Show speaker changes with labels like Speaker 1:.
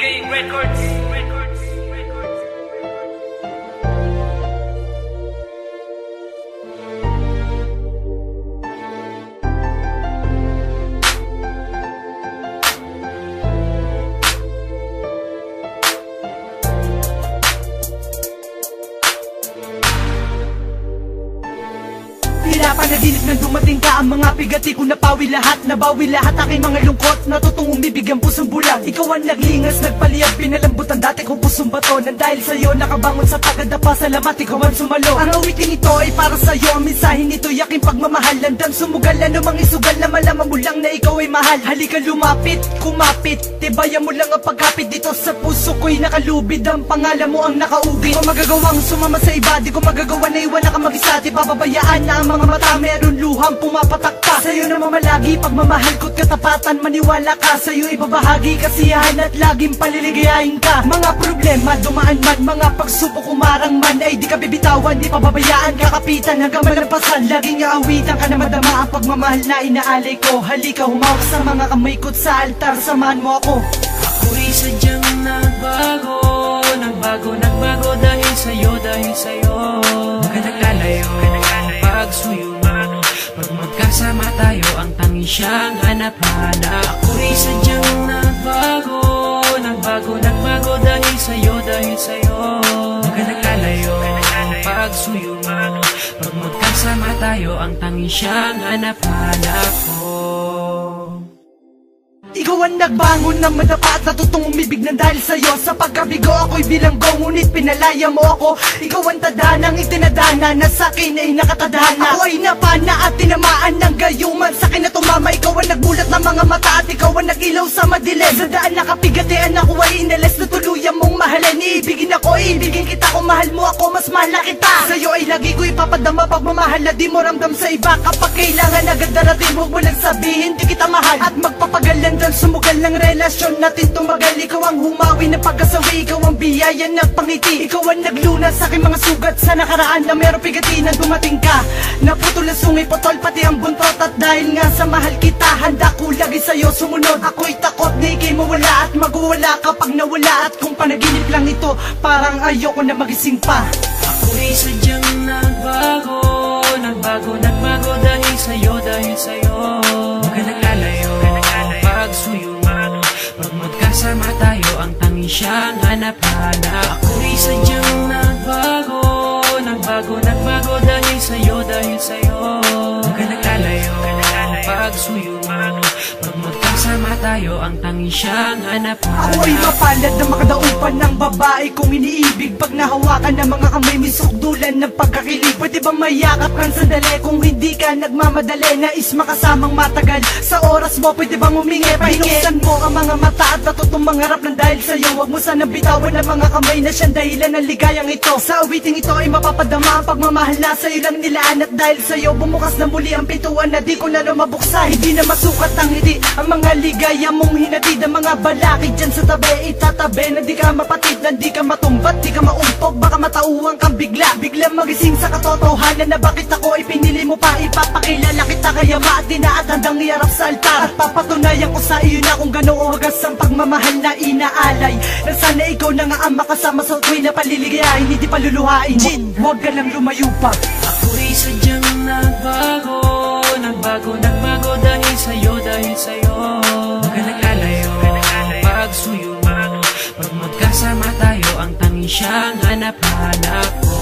Speaker 1: Records.
Speaker 2: Panaginip na dumating ka, ang mga bigati ko napawi lahat, nabawi lahat aking mga lungkot, natutong umibig ang pusong bulag. Ikaw ang naglingas, nagpaliyab, pinalambutan dati kong pusong bato, nang dahil sa'yo nakabangon sa tagadapa, salamat ikaw ang sumalo. Ang awitin ito ay para sa'yo, ang mensahe nito yaking pagmamahal, landang sumugal, anumang isugal na malaman mo lang na ikaw ay mahal. Halika lumapit, kumapit, tibayan mo lang ang pagkapit dito sa puso ko'y nakalubid, ang pangalan mo ang nakaugit. Di ko magagawang sumama sa iba, di ko magagawa na iwan ka mag-isa, di pababayaan na ang mga mata meron luhang pumapatak pa. Sa'yo na mamalagi, pagmamahal ko't katapatan, maniwala ka, sa'yo ibabahagi kasiyahan at laging paliligayahin ka. Mga problema dumaan man, mga pagsubok umarang man, ay di ka bibitawan, di pababayaan, kakapitan hanggang malampasan. Laging aawitan ka na madama ang pagmamahal na inaalay ko. Halika humawak sa mga kamay ko't sa altar, samahan mo ako.
Speaker 1: Ako'y sadyang nagbago, nagbago dahil sa'yo, Huwag ka naglalayo, pagsuyo mo, pag magkasama tayo, ang tangi siyang hanap-hanap. Ako'y sadyang nagbago dahil sa'yo, Huwag ka naglalayo, pagsuyo mo, pag magkasama tayo, ang tangi siyang hanap-hanap ko.
Speaker 2: Ikaw ang nagbangon ng madapa at natutong umibig ng dahil sa'yo. Sa pagkabigo ako'y bilanggo, ngunit pinalaya mo ako. Ikaw ang tadanang itinadana na sa'kin ay nakatadhana. Ako ay napana at tinamaan ng gayuman, sa'kin na tumama. Ikaw ang nagbulat ng mga mata at ikaw ang nagilaw sa madilim. Sa daan nakapigatian ako ay inalis na tuluyan mong mahalin. Iibigin ako, iibigin kita, kung mahal mo ako, mas mahal kita. Sa'yo ay lagi ko ipapadama pagmamahal na di mo ramdam sa iba. Kapag kailangan agad darating, huwag mo lang sabihin di kita mahal. At magpapagalan sumugal ng relasyon natin tumagal. Ikaw ang humawi ng pagkasawi, ikaw ang biyaya ng pangiti. Ikaw ang nagluna sa aking mga sugat sa nakaraan na meron pigati na dumating ka. Naputol ang sungay, potol pati ang buntot. At dahil nga sa mahal kita, handa ko lagi sa'yo sumunod. Ako'y takot na ikay mawala at magwawala kapag nawala. At kung panaginip lang ito, parang ayoko na magising pa.
Speaker 1: Ako'y sadyang nagbago dahil sa'yo, Huwag ka naglalayo, pagsuyo mo, pag magkasama tayo, ang tangi siyang hanap-hanap. Ako'y sadyang nagbago dahil sa'yo, Huwag ka naglalayo, pagsuyo mo, pag magkasama tayo, ang tangi siyang hanap-hanap.
Speaker 2: Ako ay mapalad na makadaupan ng babae kong iniibig. Pag nahawakan ng mga kamay, may sukdulan ng pagkakilig. Pwede ba mayakap kang sandali kung hindi ka nagmamadali? Nais makasamang matagal sa oras mo, pwede bang humingi? Binuksan mo ang mga mata at natutong mangarap ng dahil sa'yo. Huwag mo sanang bitawan ang mga kamay na siyang dahilan ng ligayang ito. Sa awiting ito ay mapapadama ang pagmamahal na sa'yo lang nilaan. At dahil sa'yo bumukas na muli ang pintuan na di ko na mabuksan. Hindi na masukat ang ngiti, ang mga ligaya mong hinatid. Ang mga balakid dyan sa tabi, itatabi na di ka mapatid, na di ka matumbat, di ka maumpog. Baka matauhan kang bigla magising sa katotohanan na bakit ako ipinili mo pa. Ipapakilala kita kaya maatina at handang iarap sa altar. At papatunayan ko sa iyo na kung gano'ng wagas ang pagmamahal na inaalay. Na sana ikaw na nga ang makasama sa tuwi na paliligayahin, hindi paluluhain. Huwag ka lang lumayo pa.
Speaker 1: Ako'y sadyang nagbago dahil sa'yo, Huwag ka naglalayo, pagsuyo mo, pag magkasama tayo, ang tangi siyang hanap-hanap ko.